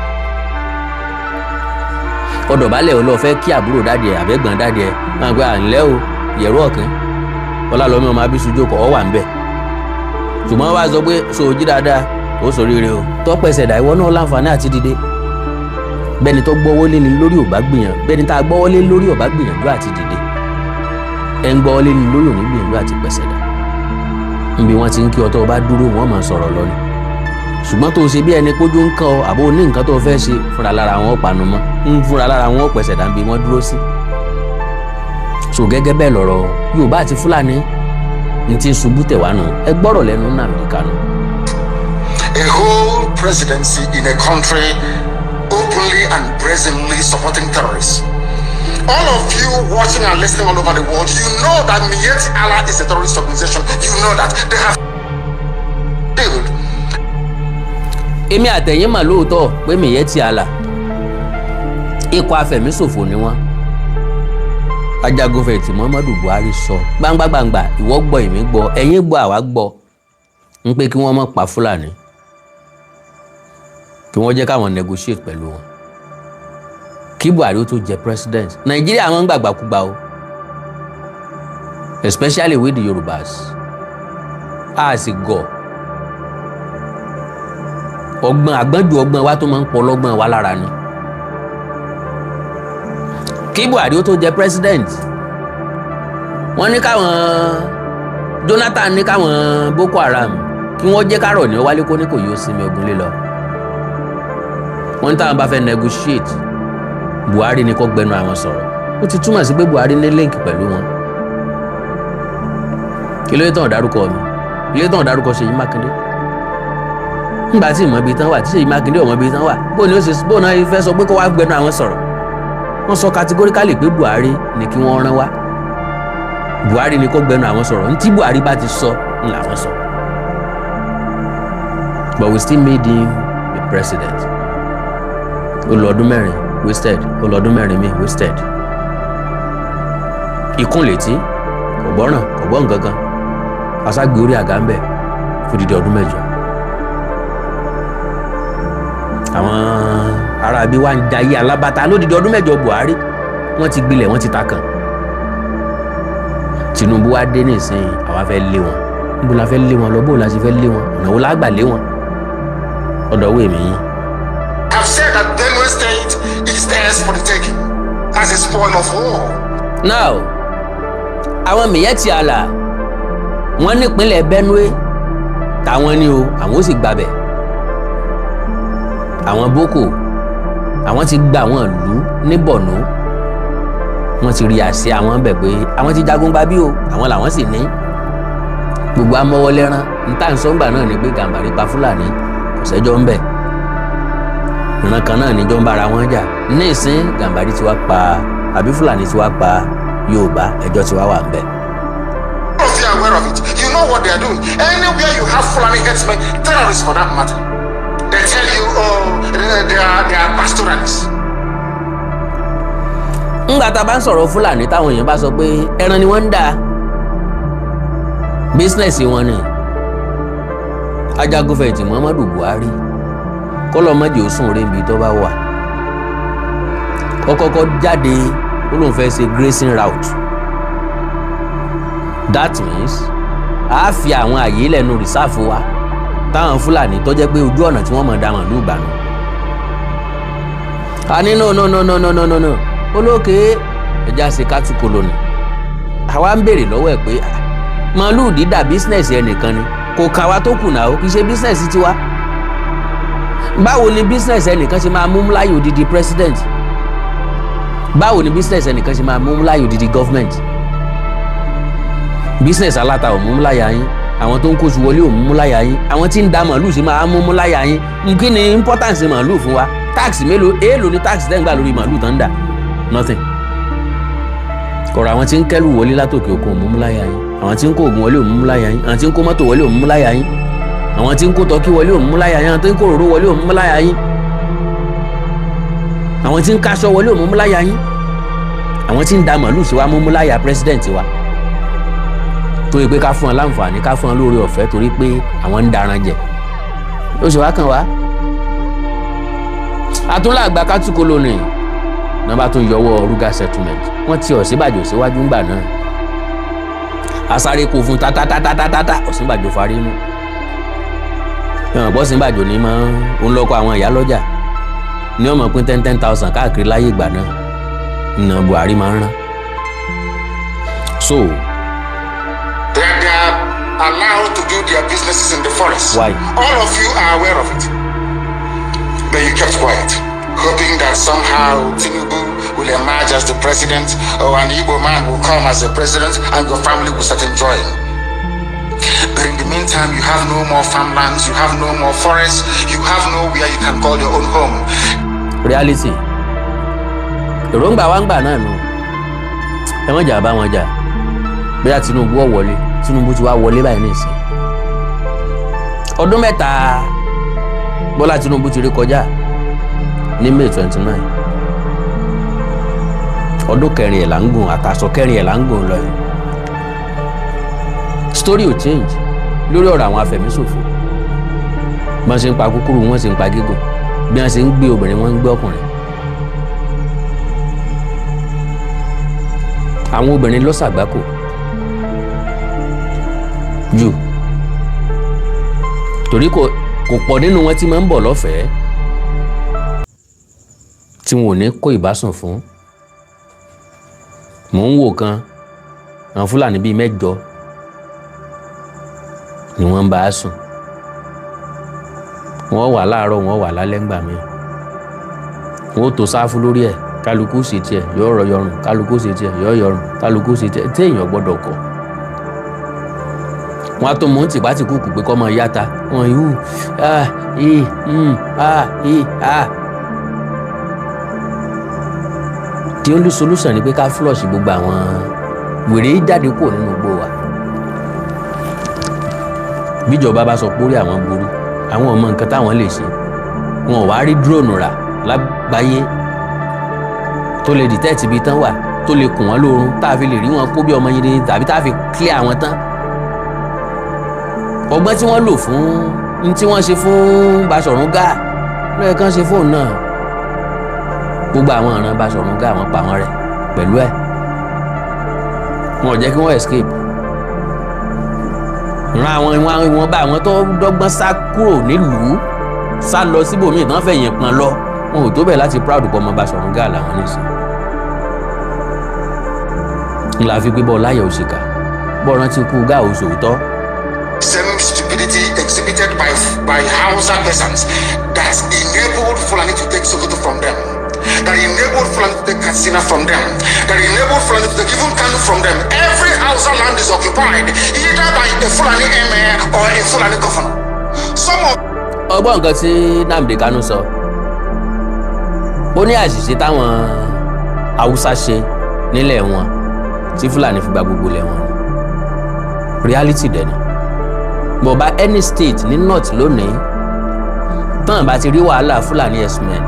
ọ̀dọ̀bálẹ̀ ọlọ́ fẹ́ kí àbúrò dáadé ẹ̀ àbẹ́gbọ̀n dáadé ẹ̀ máa gbé àǹlẹ́ o yẹ̀rọ ọ̀kan ọlálọ́mí ọmọ abísújó kọ̀ ọ́ wà ń bẹ̀. ṣùgbọ́n wá sọ pé sòójì dáadáa ó ṣoríire o tó pẹ́sẹ̀ dà ìwọ náà láǹfààní àti dìde. bẹ́ni tó gbọ́wọ́lé ní lórí ọ̀bá gbìyànjú bẹ́ni tá a gbọ́wọ́lé lórí ọ̀bá gbìyànjú àti dìde ẹ ń gbọ́wọ́lé ní lórí òní gbìyànjú àti pẹ́sẹ̀ dà. níbi wọ́n ti ń kí ọ tó o bá dúró wọ́n máa sọ̀rọ̀ lọ ni ṣùgbọ́n tó o ṣe bí ẹni pójú ń kàn ọ àbó ní nǹkan tó o fẹ́ ṣe fúnra lára wọn panu mọ́ ń fúnra lára wọn pẹ̀sẹ̀ dàbí wọ́n dúró sí. so gẹ́gẹ́ bẹ́ẹ̀ lọ̀rọ̀ Yorùbá àti Fúlàní ní ti ṣubú tẹ̀wánu ẹ gbọ́rọ̀ lẹ́nu Nnamdi Kanu. A whole presidency in a country openly and brazenly supporting terrorists. All of you watching and listening all over the world, you know that Miyetti Allah is a terrorist organization. You know that they have failed. Èmi àtẹ̀yìn mà lóòótọ́ pé Miyetti Allah ikọ̀ afẹ̀míṣòfò ni wọ́n. Ajagunfẹ̀yìntì Muhammadu Buhari sọ gbangba ìwọ gbọ́ èmi gbọ́ ẹ̀yin gbọ́ àwa gbọ́ ń pé kí wọ́n má pa Fúlàní kí wọ́n jẹ́ káwọn negotiate pẹ̀lú wọn kí Buhari ó tó jẹ president. Nàìjíríà wọn ń gbàgbàkúgbà o especially with the Yorùbás a sì gọ̀ ọgbọ́n àgbọ́njù ọgbọ́n wa tó máa ń pọ̀ lọ́gbọ́n wa lára ni kí Buhari ó tó jẹ president wọ́n ní káwọn Jonathan ní káwọn Boko Haram kí wọ́n jẹ́ kárọ̀ ní wálé kó ní kò yóò sinmi ogun lílọ wọ́n ní táwọn bá fẹ́ negotiate Buhari ni kó gbẹnu àwọn sọ̀rọ̀ ó ti túmọ̀ sí pé Buhari ní link pẹ̀lú wọn kí ló yẹ tán ọ̀dárúkọ mi kí ló yẹ tán ọ̀dárúkọ Ṣèyí Mákindé nígbà tí ìmọ̀ ibi tán wà tí Ṣèyí Mákindé ọmọ ibi tán wà bó ni ó ṣe bó náà fẹ́ sọ pé kó wá gbẹnu àwọn sọ̀rọ̀ wọ́n sọ categorically pé Buhari ni kí wọ́n rán wá Buhari ni kó gbẹnu àwọn sọ̀rọ̀ ntí Buhari bá ti sọ ń làwọn sọ but we still made him the president ó lọ ọdún mẹ́rin wasted ó lọ ọdún mẹ́rin mi wasted ikún létí kò gbọ́ràn kò gbọ́ nǹkan kan aṣágbé orí àga ń bẹ̀ fún dídí ọdún mẹ́jọ àwọn ará bí wá ń jayé alábàtà lódìdí ọdún mẹ́jọ Buhari wọ́n ti gbilẹ̀ wọ́n ti ta kàn Tinubu wá dé nísìnyí àwa fẹ́ lé wọn níbo la fẹ́ lé wọn lọ bó la ṣe fẹ́ lé wọn ọ̀nà wo la gbà lé wọn ọ̀dọ̀ owó èmi yín. I've said that Benue State is theirs for the taking as a spoil of war. Now àwọn Miyetti Allah wọ́n nípínlẹ̀ Benue táwọn ni o àwọn ó sì gbàbẹ̀ àwọn Boko àwọn ti gba àwọn ìlú ní Borno wọ́n ti rí àṣẹ àwọn bẹ̀ pé àwọn ti jagun gba bí o àwọn làwọn sì ní gbogbo amọ́wọ́lẹ́rán ntànsọ́ngbà náà ni pé Gàmbàrí pa Fúlàní kò sẹ́jọ́ ń bẹ̀ ìran kan náà níjọ́ ń bára wọn jà ní ìsín Gàmbàrí ti wá pa àbí Fúlàní ti wá pa Yorùbá ẹjọ́ ti wá wà ń bẹ̀. All of you are aware of it. You know what they are doing. Anywhere you have Fulani headsmen, terrorists for that matter, they tell you, oh, they are pastoralists. ńgbà tá a bá ń sọ̀rọ̀ Fúlàní táwọn èèyàn bá sọ pé ẹran ni wọ́n ń dà bísínẹ́sì wọn ni Ajagunfẹ̀yìntì Muhammadu Buhari kọ́lọ́ mọ́jì ó sùn rí ibi tó bá wà kọ́kọ́kọ́ jáde ó lóun fẹ́ ṣe grazing route that means a fi àwọn àyè lẹ́nu rìsáàfù wa táwọn Fúlàní tó jẹ́ pé ojú ọ̀nà tí wọ́n mọ̀ dá màálù gbà nù. a ní no olókè ẹja ṣe kátù koloni. àwa ń béèrè lọ́wọ́ ẹ̀ pé màálù dídà bísínẹ̀sì ẹnìkan ni kò kà wá tó kùnà ó kì í ṣe bísínẹ̀sì tiwa. báwo ni bísínẹ̀sì ẹnìkan ṣe máa mú láyò odidi president? báwo ni bísínẹ̀sì ẹnìkan ṣe máa mú láyò odidi government? bísínẹ̀sì aláta ò mú láyà yín, àwọn tó ń kóṣù wọlé ò mú láyà yín, àwọn tí ń da màálù ṣe máa mú láyà yín. kí ni importance màálù fún wa? táàsì èèlò ni táàsì tẹ́ ń gbà lórí màálù tán ń dà? nothing. kọ̀rọ̀ àwọn tí ń kẹ́lù wọlé látòkè òkun ò mú láyà yín, àwọn tí ń kó oògùn wọlé ò mú láyà yín, àwọn tí ń kó mọ́tò wọlé ò mú láyà yín, àwọn tí ń kó tọ́kí wọlé ò mú láyà yín, àwọn tí ń kó òróró wọlé ò mú láyà yín, àwọn tí ń kaṣọ wọlé ò mú láyà yín, àwọn tí ń da màálù sí wa mú láyà president wa. torí pé ká fún ọ láǹfààní, ká fún ọ lórí ọ̀fẹ́ torí pé àwọn ń daran jẹ. ó ṣe wá kàn wá. àtúnlá àgbà kátùkọ lónìí náà bá tún yọwọ́ Ruga settlement. wọ́n ti Ọ̀ṣínbàjò síwájú ńgbà náà. àsáré kò fún tátátátátátá Ọ̀ṣínbàjò farí mú. ìwọ̀n Ọ̀ṣínbàjò ní máa ń lọ́kọ̀ àwọn ìyá lọ́jà ní ọmọ pín 10,000 káàkiri láyé ìgbà náà. ìnà Buhari máa ń rán. so They are allowed to do their businesses in the forest. Why? All of you are aware of it. But you kept quiet, hoping that somehow Tinubu will emerge as the president, or an Igbo man will come as the president, and your family will start enjoying. But in the meantime, you have no more farmlands, you have no more forests, you have nowhere you can call your own home. reality èròǹgbà wa ń gbà náà nù. ẹ mọ̀ jà bá wọn jà bóyá Tinubu ó wọlé. Tinubu ti wá wọlé báyìí nìsín. ọdún mẹ́ta Bọ́lá Tinubu ti rí kọjá ní May 29. ọdún kẹrin ẹ̀ là ń gùn, àtàsọ kẹrin ẹ̀ là ń gùn lọ yìí. story ò change lórí ọ̀rọ̀ àwọn afẹ̀míṣòfò. bí wọ́n ṣe ń pa kúkúrú wọ́n ṣe ń pa gígùn, bí wọ́n ṣe ń gbé obìnrin wọ́n ń gbé ọkùnrin. àwọn obìnrin ló ṣàgbákò jù torí kò pọ̀ nínú wọn tí máa ń bọ̀ lọ́fẹ̀ẹ́ tí wọn ò ní kó ìbásùn fún. mò ń wò kan àwọn Fúlàní bíi 8 ni wọ́n ń bá a sùn. wọ́n wà láàárọ̀ wọ́n wà lálẹ́ ńgbà míì. wọ́n tó sáfù lórí ẹ̀, kálukú sí tiẹ̀ yóò rọ yọrùn, kálukú sí tiẹ̀ yóò yọrùn, kálukú sí tiẹ̀ téèyàn gbọ́dọ̀ kọ̀. wọ́n á tó mú tìpátìkúùkù pé kọ́ mọ yáta wọn yìí the only solution ni pé ká flush gbogbo àwọn wèrè jáde kúrò nínú igbó wa. bíjọba bá sọ pé orí àwọn burú, àwọn ọmọ nǹkan táwọn lè ṣe. wọn ò wá rí drone rà lágbàáyé tó lè detect ibi tán wà, tó lè kùn wọ́n lórun, tá a fi lè rí wọn kó bí ọmọ yìí ní tàbí tá a fi clear àwọn tán. ọgbọ́n tí wọ́n lò fún ní tí wọ́n ṣe fún Baṣọ̀run Gáà lóye kán ṣe fóònù náà. gbogbo àwọn ọ̀ràn Baṣọ̀run Gáà wọ́n pa wọ́n rẹ́ pẹ̀lú ẹ̀. wọn ò jẹ́ kí wọ́n escape. ran àwọn ìwọ̀n bá àwọn tó dọ́gbọ́n sá kúrò nílùú sá lọ síbòmíì tán fẹ̀yìn pọn lọ. wọn ò tó bẹ̀ láti proud pọ̀ ọmọ Baṣọ̀run Gáà làwọn nìsín. ńlá fi gbé bọ́ láyà òṣìkà bọ́ rántí kú Gáà òṣòótọ́. Same stupidity exhibited by Hausa peasants that enabled Fulani to take Sokoto from them, that enabled Fulani to take Katsina from them, that enabled Fulani to take even Kano from them. Every Hausa land is occupied either by a Fulani emir or a Fulani governor. Some of ọgbọ́n nǹkan tí Nnamdi Kanu sọ, ó ní àṣìṣe táwọn Haúsá ṣe nílẹ̀ wọn tí Fúlàní fi gba gbogbo ilẹ̀ wọn. reality dẹ̀ ni bọ̀ bá any state ní north lónìí tán bá ti rí wàhálà Fúlàní herdsmen,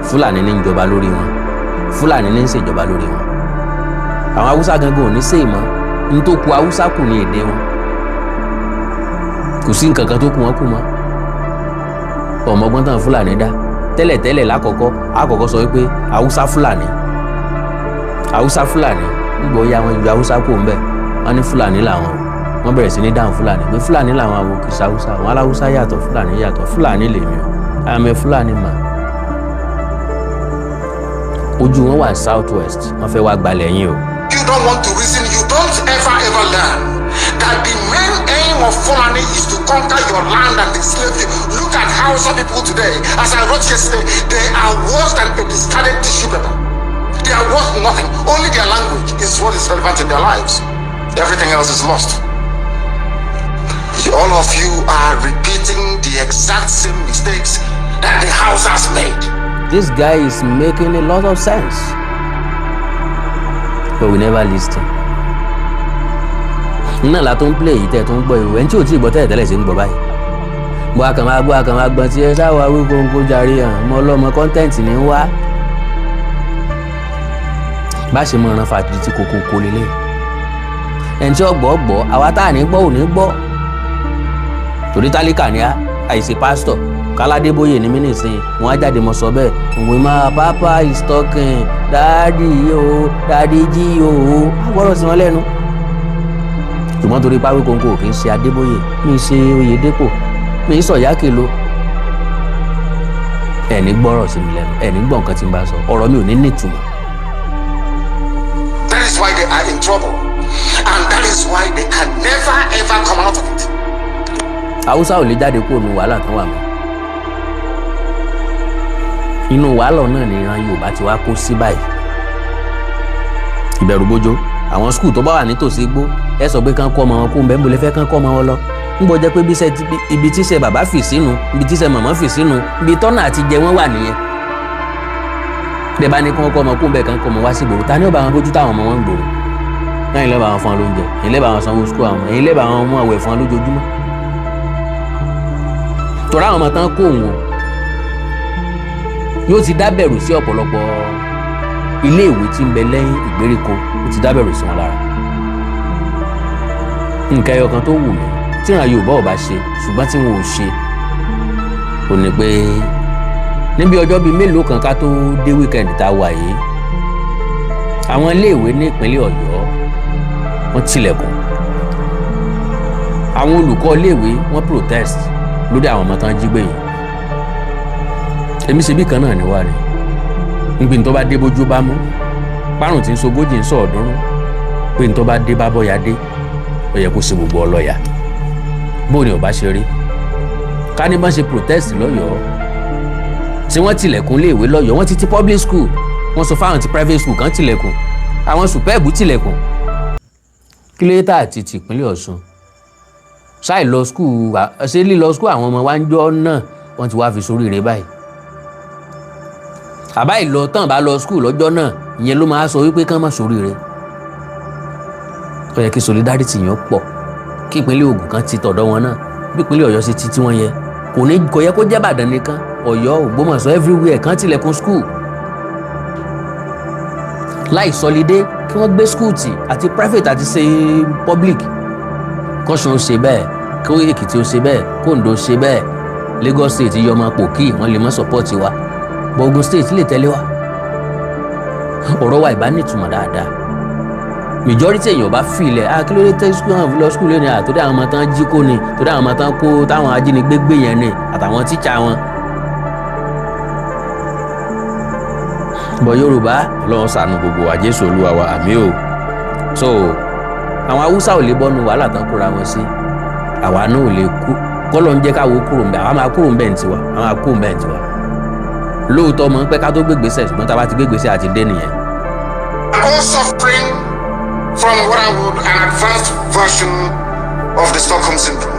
Fúlàní ní ìjọba lórí wọn, Fúlàní ní ìṣèjọba lórí wọn. àwọn Haúsá gangan ò ní sèé mọ́, ní tó ku Haúsá kù ní èdè wọn, kò sí nǹkan kan tó kù wọn kù mọ́. ọmọgbọ́n tán Fúlàní dá tẹ́lẹ̀tẹ́lẹ̀ lákọ̀ọ́kọ́ àkọ́kọ́ sọ wípé Haúsá Fúlàní ń gbọ́ ya wọn ju Haúsá kù ń bẹ̀ wọ́n ní Fúlàní làwọn. wọ́n bẹ̀rẹ̀ sí ní dáhùn fúlàní pé fúlàní làwọn àwọn òkìsà haúsá àwọn aláwùsá yàtọ̀ fúlàní lèmi o àmì fúlàní mà. ojú wọn wà south west wọ́n fẹ́ wá gbalẹ̀ yín o. You don't want to reason, you don't ever learn that the main aim of Fulani is to conquer your land and enslave you. Look at Hausa people today. As I wrote yesterday, they are worse than a discarded tissue paper. They are worth nothing. Only their language is what is relevant in their lives. Everything else is lost. All of you are repeating the exact same mistakes that the Hausas made. This guy is making a lot of sense. But we never listen. Náà la tó ń play yìí tẹ́ tó ń gbọ́ ìwé ẹni tí ò tí ì gbọ́ tẹ́lẹ̀ sí ń gbọ́ báyìí. Bó a kàn máa gbọ́n tí ẹ sáwọ́ awé kóńkó jàre hàn ọmọ ọlọ́mọ kọ́ńtẹ́ǹtì ní wá. Bá ṣe mọ ọ̀ràn fàtìrì tí kò lélẹ̀. Ẹni tí ọgbọ́ gbọ́ àwa tá à ní gbọ́ ò ní gbọ́. Torí tálíkà ni àìsè pásítọ̀ káládébóyè ní mínísìn wọn á jáde mọ sọ bẹ́ẹ̀ òwe máa papa is talking dáàdì o dáàdì jí o agbọ́dọ̀ sí wọn lẹ́nu. ṣùgbọ́n torí páwé kóńkó kì í ṣe adébóyè mi ṣe oyèdépò mi sọ̀yà kìlọ̀ ẹni gbọ́rọ̀ sí mi lẹ́nu ẹni gbọ́ nǹkan tí n bá sọ ọ̀rọ̀ mi ò ní nítumọ̀. That is why they are in trouble and that is why they can never ever come out of it. Haúsá ò lè jáde kúrò nínú wàhálà tán wà mọ́. Inú wàhálà náà ni ìran Yorùbá ti wá kó sí báyìí. Ìbẹ̀rù bójó àwọn skul tó bá wà nítòsí igbó ẹ sọ pé kán kọ́ ọmọ wọn kó ń bẹ́ẹ̀ ń bolẹ̀ fẹ́ kán kọ́ ọmọ wọn lọ. ń bọ́ jẹ́ pé ibi tíṣẹ́ bàbá fì sínú ibi tíṣẹ́ màmá fì sínú ibi tọ́nà àti jẹ wọ́n wà nìyẹn. Bẹ́ẹ̀ bá ní kí wọ́n kọ́ ọmọ kó ń bẹ́ẹ̀ kán kọ́ ọmọ wá sí gbòòrò ta ni ó bá wọn bójú táwọn ọmọ wọn ń gbòòrò. Ẹ̀yin lè bá wọn fún wọn lóúnjẹ ẹ̀yin lè bá wọn sanwó skul àwọn ẹ̀yin lè bá wọn mú àwẹ̀ fún wọn lójoojúmọ́. Tọ́ra àwọn ọmọ tán kó òun o yóò ti dábẹ̀rù sí ọ̀pọ̀lọpọ̀ iléèwé tí ń bẹ lẹ́yìn ìgbèríko ó ti dábẹ̀rù sí wọn lára. Nǹkan ẹyọ kan tó wù mí tí ìran Yorùbá ò bá ṣe ṣùgbọ́n tí wọn ò ṣe ò ní pé níbi ọjọ́ bíi mélòó kan ká tó dé wíkẹ̀ndì tá a wà yìí àwọn iléèwé ní ìpínlẹ̀ Ọ̀yọ́ wọ́n tilẹ̀kùn àwọn olùkọ́ iléèwé wọ́n protest lórí àwọn ọmọ tán jí gbé yìí. Èmi ṣe bí kan náà ni wá ni nígbà tó bá dé bójú bá mú párùn tí ń sogójì ń sọ ọ̀ọ́dúnrún pé tó bá dé bá bọ́ya dé ó yẹ kó ṣe gbogbo ọlọ́yà bó ni ò bá ṣe rí ká ní bá ṣe protest lọ́yọ̀ọ́ tí wọ́n tilẹ̀kùn léèwé lọ́yọ̀ọ́ wọ́n ti public school wọ́n sọ fáwọn ti private school kan tilẹ̀kùn àwọn superb tilẹ̀kùn kílódé àti tìpínlẹ̀ Ọ̀ṣun ṣáì lọ school ṣé lílọ school àwọn ọmọ wa ń jọ náà wọ́n ti wá fi sóríire báyìí àbá ìlọ tán bá lọ school lọ́jọ́ náà ìyẹn ló máa sọ wípé kán má sóríire. Ó yẹ kí solidarity yẹn pọ̀ kí ìpínlẹ̀ Ògùn kan ti tọ̀dọ̀ wọn náà bí ìpínlẹ̀ Ọ̀yọ́ ṣe ti tí wọ́n yẹ kò yẹ kó jẹ́ Ìbàdàn nìkan Ọ̀yọ́ Ògbómọ̀ṣọ́ everywhere kan tilẹ̀kùn school láì sọlidé kí wọ́n gbé school tì àti private àti ṣe public kọ́sùn ó ṣe bẹ́ẹ̀ kó Èkìtì ó ṣe bẹ́ẹ̀ kó Oǹdó ṣe bẹ́ẹ̀ Lagos state yọmọ pòkì wọ́n lè mọ́ support wa Ogun state lè tẹ̀lé wa ọ̀rọ̀ wa ìbá nítumọ̀ dáadáa majority èèyàn bá fi ilẹ̀ kí ló dé tẹ́ school hàn lọ school lónìí àtòdí àwọn ọmọ tán jí kó ni tòdí àwọn ọmọ tán kó táwọn ajínigbé gbé yẹn ni àtàwọn tíṣà wọn. bọ̀ Yorùbá Ọlọ́run ṣàánú gbogbo wa Jésù Olúwa wa àmín o. so àwọn Haúsá ò lè bọ́nu wàhálà tán kóra wọn sí àwa náà ò lè kú kọ́lọ́ ń jẹ́ káwọ́ kúrò ń bẹ̀ àwa máa kúrò ń bẹ̀ ń tiwa àwa máa kúrò ń bẹ̀ ń tiwa. Lóòótọ́ mọ̀ ń pẹ́ ká tó gbégbèsè ṣùgbọ́n tá a bá ti gbégbèsè àti dé nìyẹn. All suffering from what I would an advanced version of the Stockholm syndrome.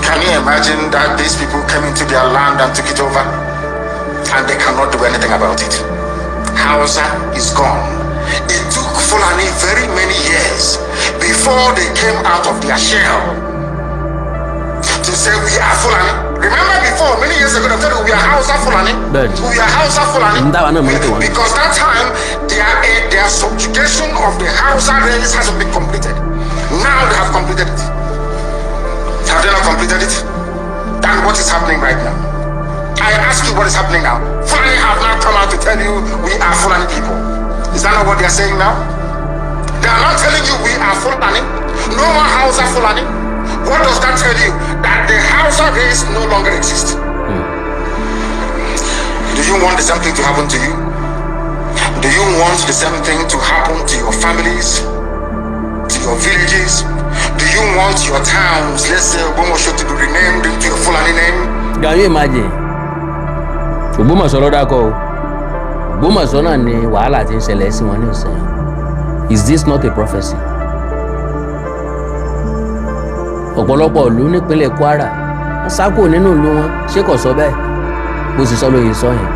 Can you imagine that these people came into their land and took it over and they cannot do anything about it? Hausa is gone. It took Fulani very many years before they came out of their shell to say we are Fulani. Remember before, many years ago, they said we are Hausa Fulani. We are Hausa Fulani. Because that time, their subjugation of the Hausa race hasn't been completed. Now they have completed it. Have they not completed it? Then what is happening right now? I ask you what is happening now. Fulani have now come out to tell you we are Fulani people. Is that not what they are saying now? They are not telling you we are Fulani. No more Hausa Fulani. What does that tell you? That the Hausa race no longer exists. Do you want the same thing to happen to you? Do you want the same thing to happen to your families, to your villages? Do you want your towns, let's say, Ogbomoso, to be renamed into a Fulani name? Can you imagine? Ògbómọ̀ṣọ́ ló dákọ̀ o. Ògbómọ̀ṣọ́ náà ni wàhálà tí ń ṣẹlẹ̀ sí wọn ní ìsẹ̀yìn. Is this not a prophecy? Ọ̀pọ̀lọpọ̀ ìlú nípínlẹ̀ Kwara wọ́n sá kúrò nínú ìlú wọn, ṣé kò sọ bẹ́ẹ̀? Bó sì sọ lóye sọ yẹn.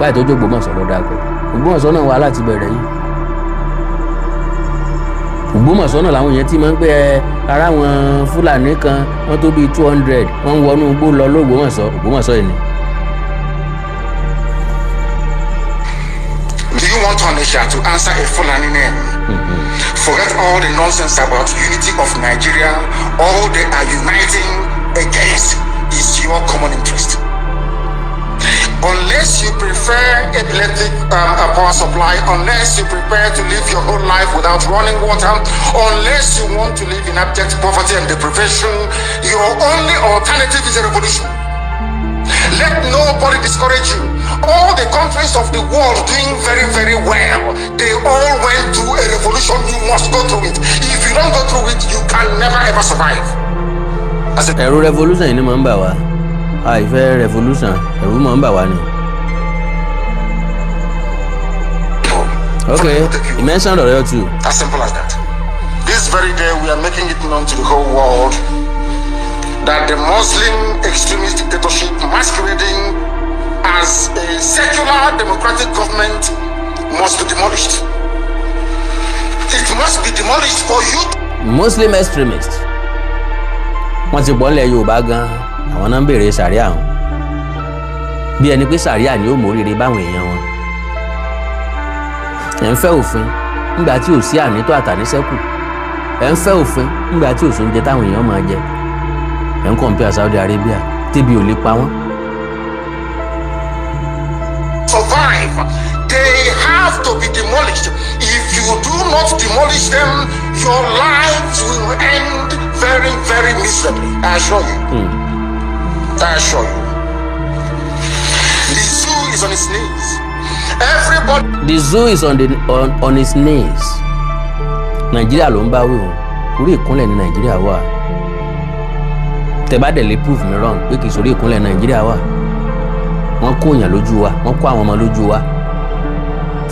Báyìí tó jó Ògbómọ̀ṣọ́ ló dákọ̀. Ògbómọ̀ṣọ́ náà wàhálà ti bẹ̀rẹ̀ yìí. Ògbómọ̀ṣọ́ náà làwọn èèyàn ti máa ń pè ara wọn Fúlàní kan wọ́n tó bíi 200 wọ́n ń wọnú igbó lọ lÓgbómọ̀ṣọ́. Ògbómọ̀ṣọ́ yìí ni. Do you want Onitsha to answer a Fulani name? Forget all the nonsense about unity of Nigeria. All they are uniting against is your common interest. Unless you prefer epileptic power supply, unless you prepare to live your whole life without running water, unless you want to live in abject poverty and deprivation, your only alternative is a revolution. Let nobody discourage you. All the countries of the world doing very, very well, they all went through a revolution. You must go through it. If you don't go through it, you can never ever survive. Ẹ̀rù revolution yìí ni mò ń bà wá. Àìfẹ́ revolution, ẹ̀rù mò ń bà wá ni. Okay, you mentioned Oyo too. As simple as that. This very day, we are making it known to the whole world that the Muslim extremist dictatorship masquerading as a secular democratic government must be demolished. It must be demolished for you. Muslim extremists. Wọ́n ti pọ̀ nílẹ̀ Yorùbá gan-an, àwọn náà ń béèrè sàríà wọn. Bí ẹni pé sàríà ni ó móríire báwọn èèyàn wọn. Ẹ̀ ń fẹ́ òfin nígbà tí ò sí ànító àtàníṣẹ́kù. Ẹ̀ ń fẹ́ òfin nígbà tí ò sóúnjẹ táwọn èèyàn máa jẹ. Ẹ̀ ń compare Saudi Arabia tébi ò lè pa wọ́n. Survive. They have to be demolished. If you do not demolish them, your lives will end very, very miserably. I assure you. I assure you. The zoo is on its knees. Everybody. The zoo is on its knees. Nàìjíríà ló ń bá wí o. Orí ìkúnlẹ̀ ní Nàìjíríà wà. Tẹ́ bá dẹ̀ lè prove me wrong pé kì í sórí ìkúnlẹ̀ Nàìjíríà wà. Wọ́n kó èèyàn lójú wa, wọ́n kó àwọn ọmọ lójú wa.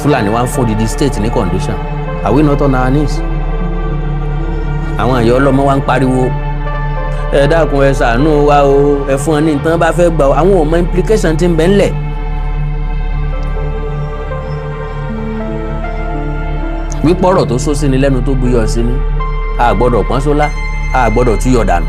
Fúlàní wá ń fún odidi state ní condition. Are we not on our knees? Àwọn àyọ̀ ọlọ́mọ wa ń pariwo. Ẹ dákun ẹ ṣàánú wa o, ẹ fún ọ ní nǹkan bá fẹ́ gbà o. Àwọn ò mọ implication tí ń bẹ ńlẹ̀. Wípé ọ̀rọ̀ tó só sí ni lẹ́nu tó buyọ̀ sí ni. A gbọ́dọ̀ pọ́n sólá, a gbọ́dọ̀ túyọ̀ dànù.